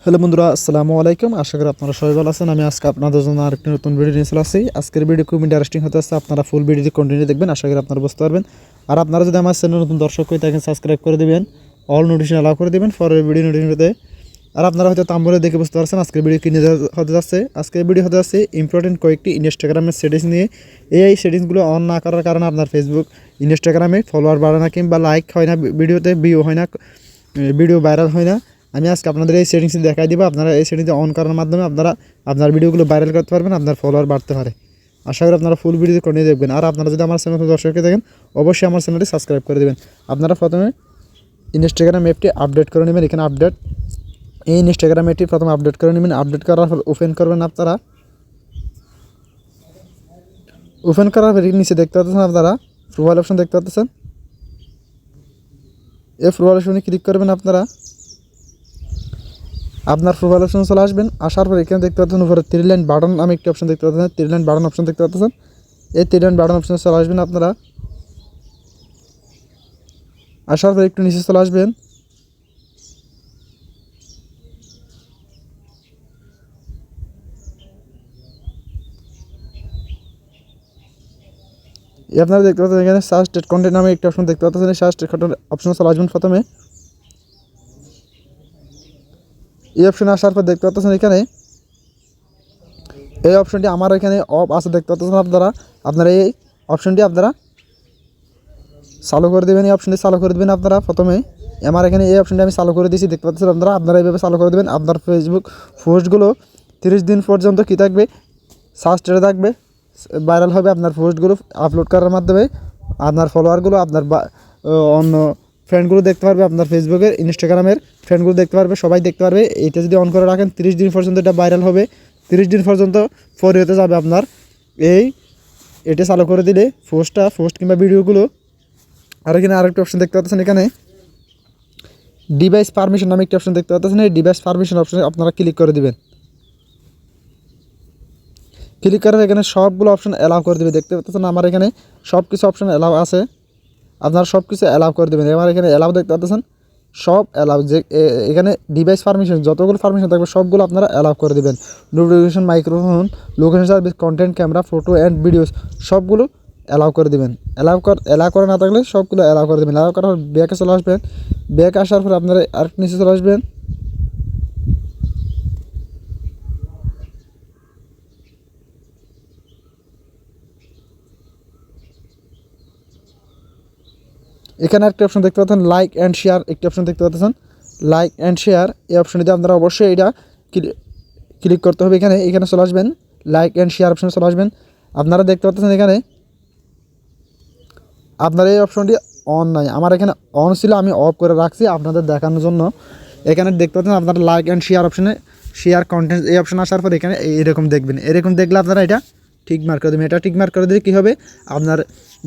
Hello বন্ধুরা, আসসালামু আলাইকুম। আশা করি আপনারা সবাই ভালো আছেন। আমি আজকে আপনাদের জন্য আরেকটি নতুন ভিডিও নিয়ে চলে আসছি। আজকের ভিডিও খুব ইন্টারেস্টিং হতে আসছে। আপনারা ফুল ভিডিওটি কন্টিনিউ দেখবেন, আশা করি আপনারা বুঝতে পারবেন। আর আপনারা যদি আমার চ্যানেল নতুন দর্শক হয়ে থাকেন, সাবস্ক্রাইব করে দেবেন, অল নোটিফিকেশন অ্যালাউ করে দেবেন পরের ভিডিও নোটিফিকেশন পেতে। আর আপনারা হয়তো থাম্বনেল দেখে বুঝতে পারছেন আজকের ভিডিও কী নিয়ে হতে যাচ্ছে। আজকের ভিডিও হতে যাচ্ছে ইম্পর্টেন্ট কয়েকটি ইনস্টাগ্রামের সেটিংস নিয়ে। এই সেটিংসগুলো অন না করার কারণে আপনার ফেসবুক, ইনস্টাগ্রামে ফলোয়ার বাড়ে না, কিংবা লাইক হয় না, ভিডিওতে ভিউ হয় না, ভিডিও ভাইরাল হয় না। আমি আজকে আপনাদের এই সেটিংস দেখাই দিব। আপনারা এই সেটিংস অন করার মাধ্যমে আপনারা আপনার ভিডিওগুলো ভাইরাল করতে পারবেন, আপনার ফলোয়ার বাড়তে পারে। আশা করি আপনারা ফুল ভিডিও কন্টিনিউ দেখবেন। আর আপনারা যদি আমার চ্যানেল দর্শককে দেখেন, অবশ্যই আমার চ্যানেলটি সাবস্ক্রাইব করে দেবেন। আপনারা প্রথমে ইনস্টাগ্রাম অ্যাপটি আপডেট করে নেবেন। এখানে আপডেট, এই ইনস্টাগ্রাম অ্যাপটি প্রথমে আপডেট করে নেবেন। আপডেট করার পর ওপেন করবেন। আপনারা ওপেন করার পর নিচে দেখতে পাচ্ছেন আপনারা প্রোফাইল অপশন দেখতে পাচ্ছেন। এই প্রোফাইল অপশনে ক্লিক করবেন। আপনারা আপনার প্রোফাইল অপশন চলে আসবেন। আসার পর এখানে দেখতে পাচ্ছেন উপরে 3 লাইন বাটন নামে একটি অপশন দেখতে পাচ্ছেন। 3 লাইন বাটন অপশন দেখতে পাচ্ছেন। এই 3 লাইন বাটন অপশনে চলে আসবেন। আপনারা আসার পর একটু নিচে চলে আসবেন। আপনারা দেখতে পাচ্ছেন এখানে সার্চ টেট কন্টেন্ট নামে একটি অপশন দেখতে পাচ্ছেন। এই সার্চ টেট কন্টেন্ট অপশনে চলে আসবেন। প্রথমে এই অপশনে আসার পর দেখতে পাচ্ছেন এখানে এই অপশনটি আমার এখানে অফ আছে দেখতে পাচ্ছেন আপনারা। আপনারা এই অপশনটি আপনারা চালু করে দেবেন। এই অপশনটি চালু করে দেবেন আপনারা। প্রথমে আমার এখানে এই অপশনটি আমি চালু করে দিয়েছি দেখতে পাচ্ছেন আপনারা। আপনারা এইভাবে চালু করে দেবেন। আপনার ফেসবুক পোস্টগুলো 30 দিন পর্যন্ত কী থাকবে, সার্চ টেটে থাকবে, ভাইরাল হবে। আপনার পোস্টগুলো আপলোড করার মাধ্যমে আপনার ফলোয়ারগুলো, আপনার অন্য ফ্রেন্ডগুলো দেখতে পারবে, আপনার ফেসবুকের ইনস্টাগ্রামের ফ্রেন্ডগুলো দেখতে পারবে, সবাই দেখতে পারবে। এইটা যদি অন করে রাখেন 30 দিন পর্যন্ত এটা ভাইরাল হবে। 30 দিন পর্যন্ত ফরি হতে যাবে আপনার। এটা চালু করে দিলে পোস্ট কিংবা ভিডিওগুলো। আর এখানে আরেকটা অপশন দেখতে পাচ্ছেন, এখানে ডিভাইস পারমিশন নামে একটি অপশন দেখতে পাচ্ছেন। এই ডিভাইস পারমিশন অপশনে আপনারা ক্লিক করে দিবেন। ক্লিক করে এখানে সবগুলো অপশন অ্যালাউ করে দেবে দেখতে পাচ্ছেন। আমার এখানে সব কিছু অপশন অ্যালাউ আছে, আপনারা সব কিছু অ্যালাউ করে দেবেন। আমার এখানে অ্যালাউ দেখতে পাচ্ছেন, সব অ্যালাউ। যে এখানে ডিভাইস পারমিশন যতগুলো পারমিশন থাকবে সবগুলো আপনারা অ্যালাউ করে দেবেন। Notification, microphone, location service, content, camera, photo and videos সবগুলো অ্যালাউ করে দেবেন। অ্যালাউ করে না থাকলে সবগুলো অ্যালাউ করে দেবেন। অ্যালাউ করার পর ব্যাকে চলে আসবেন। ব্যাক আসার পর আপনারা আরেকটু নিচে চলে আসবেন। এখানে একটা অপশন দেখতে পাচ্ছেন লাইক অ্যান্ড শেয়ার, একটি অপশন দেখতে পাচ্ছেন লাইক অ্যান্ড শেয়ার। এই অপশনটিতে আপনারা অবশ্যই এটা ক্লিক করতে হবে। এখানে চলে আসবেন, লাইক অ্যান্ড শেয়ার অপশনে চলে আসবেন। আপনারা দেখতে পাচ্ছেন এখানে আপনার এই অপশনটি অন নাই, আমার এখানে অন ছিল, আমি অফ করে রাখছি আপনাদের দেখানোর জন্য। এখানে দেখতে পাচ্ছেন আপনারা লাইক অ্যান্ড শেয়ার অপশনে, শেয়ার কন্টেন্ট এই অপশন আসার পর এখানে এরকম দেখবেন। এরকম দেখলে আপনারা এটা টিক মার্ক করে দেবেন। এটা টিক মার্ক করে দিলে কী হবে, আপনার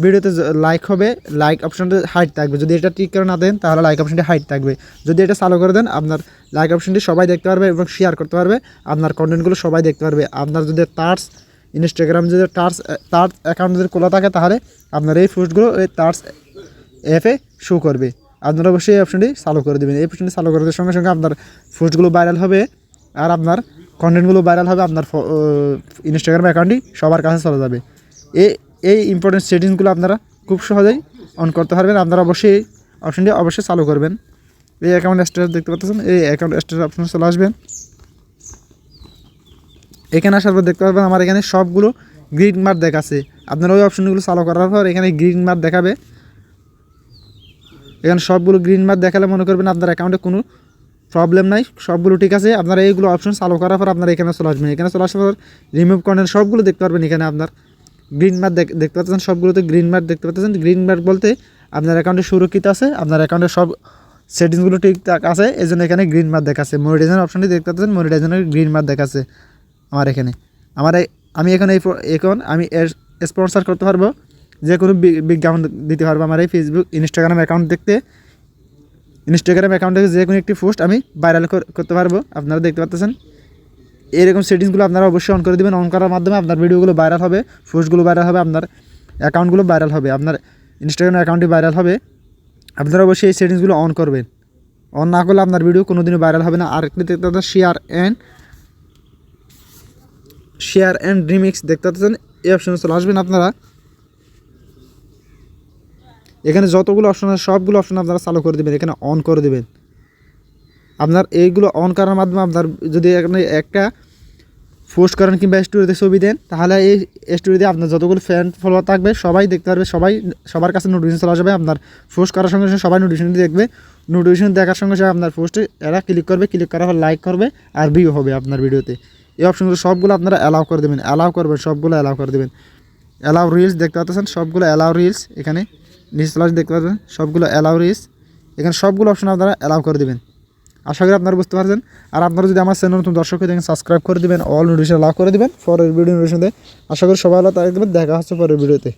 ভিডিওতে লাইক হবে, লাইক অপশনটা হাইট থাকবে। যদি এটা টিক করে না দেন তাহলে লাইক অপশনটি হাইট থাকবে। যদি এটা চালু করে দেন আপনার লাইক অপশনটি সবাই দেখতে পারবে এবং শেয়ার করতে পারবে, আপনার কন্টেন্টগুলো সবাই দেখতে পারবে। আপনার যদি টার্স ইনস্টাগ্রাম যদি টার্স অ্যাকাউন্ট যদি খোলা থাকে তাহলে আপনার এই পোস্টগুলো এই টার্স অ্যাপে শো করবে। আপনারা অবশ্যই এই অপশনটি চালু করে দেবেন। এই অপশনটি চালু করে দেওয়ার সঙ্গে সঙ্গে আপনার পোস্টগুলো ভাইরাল হবে আর আপনার কন্টেন্টগুলো ভাইরাল হবে। আপনার ইনস্টাগ্রাম অ্যাকাউন্টটি সবার কাছে চলে যাবে। এই ইম্পর্টেন্ট সেটিংসগুলো আপনারা খুব সহজেই অন করতে পারবেন। আপনারা অবশ্যই এই অপশনটি অবশ্যই চালু করবেন। এই অ্যাকাউন্ট স্ট্যাটাস দেখতে পাচ্ছেন, এই অ্যাকাউন্ট স্ট্যাটাস অপশনে চলে আসবেন। এখানে আসার পর দেখতে পারবেন আমার এখানে সবগুলো গ্রিন মার্ক দেখাচ্ছে। আপনারা ওই অপশনগুলো চালু করার পর এখানে গ্রিন মার্ক দেখাবে। এখানে সবগুলো গ্রিন মার্ক দেখালে মনে করবেন আপনার অ্যাকাউন্টে কোনো প্রবলেম নাই, সবগুলো ঠিক আছে। আপনারা এইগুলো অপশন চালু করার পর আপনারা এখানে চলে আসবেন। এখানে চলে আসার পর রিমুভ কন্টেন্ট সবগুলো দেখতে পারবেন। এখানে আপনার গ্রিন মার্ক দেখতে পাচ্ছেন, সবগুলোতে গ্রিন মার্ক দেখতে পাচ্ছেন। গ্রিন মার্ক বলতে আপনার অ্যাকাউন্টে সুরক্ষিত আছে, আপনার অ্যাকাউন্টে সব সেটিংসগুলো ঠিকঠাক আছে, এই জন্য এখানে গ্রিন মার্ক দেখাচ্ছে। মনিটাইজেশন অপশনটি দেখতে পাচ্ছেন, মনিটাইজেশনের গ্রিন মার্ক দেখাচ্ছে আমার এখানে। আমি এখন আমি স্পন্সর করতে পারবো, যে কোনো বিজ্ঞাপন দিতে পারবো আমার এই ফেসবুক, ইনস্টাগ্রাম অ্যাকাউন্ট দেখতে। ইনস্টাগ্রাম অ্যাকাউন্টে যে কোনো একটি পোস্ট আমি ভাইরাল করতে পারবো। আপনারা দেখতে পাচ্ছেন এরকম সেটিংসগুলো আপনারা অবশ্যই অন করে দেবেন। অন করার মাধ্যমে আপনার ভিডিওগুলো ভাইরাল হবে, পোস্টগুলো ভাইরাল হবে, আপনার অ্যাকাউন্টগুলো ভাইরাল হবে, আপনার ইনস্টাগ্রাম অ্যাকাউন্টটি ভাইরাল হবে। আপনারা অবশ্যই এই সেটিংসগুলো অন করবেন। অন না করলে আপনার ভিডিও কোনোদিনও ভাইরাল হবে না। আরেকটি দেখতে পাচ্ছেন শেয়ার অ্যান্ড রিমিক্স দেখতে পাচ্ছেন, এই অপশনে চলে আসবেন আপনারা। এখানে যতগুলো অপশন আছে সবগুলো অপশন আপনারা চালু করে দেবেন, এখানে অন করে দেবেন। আপনার এইগুলো অন করার মাধ্যমে আপনার যদি এখানে একটা পোস্ট করেন কিংবা স্টোরিতে ছবি দেন, তাহলে এই স্টোরিতে আপনার যতগুলো ফ্যান ফলোয়ার থাকবে সবাই দেখতে পারবে, সবার কাছে নোটিফিকেশন চলে আসবে। আপনার পোস্ট করার সঙ্গে সঙ্গে সবাই নোটিফিকেশন দেখবে, নোটিফিকেশন দেখার সঙ্গে সঙ্গে আপনার পোস্টে এরা ক্লিক করবে, ক্লিক করার পর লাইক করবে আর ভিউ হবে আপনার ভিডিওতে। এই অপশনগুলো সবগুলো আপনারা অ্যালাউ করে দেবেন, অ্যালাউ করবেন, সবগুলো অ্যালাউ করে দেবেন। অ্যালাউ রিলস দেখতে পাচ্ছেন, সবগুলো অ্যালাউ রিলস এখানে নিচে চলে দেখতে পাচ্ছেন, সবগুলো অ্যালাউ রিলস, এখানে সবগুলো অপশন আপনারা অ্যালাউ করে দেবেন। আশা করি আপনারা বুঝতে পারছেন। আর আপনারা যদি আমার চ্যানেল নতুন দর্শক হয়ে থাকেন সাবস্ক্রাইব করে দেবেন, অল নোটিফিকেশন অ্যালাউ করে দেবেন পরের ভিডিও নোটিফিকেশন দেয়। আশা করি সবাই ভালো থাকবেন, দেখা হচ্ছে পরের ভিডিওতে।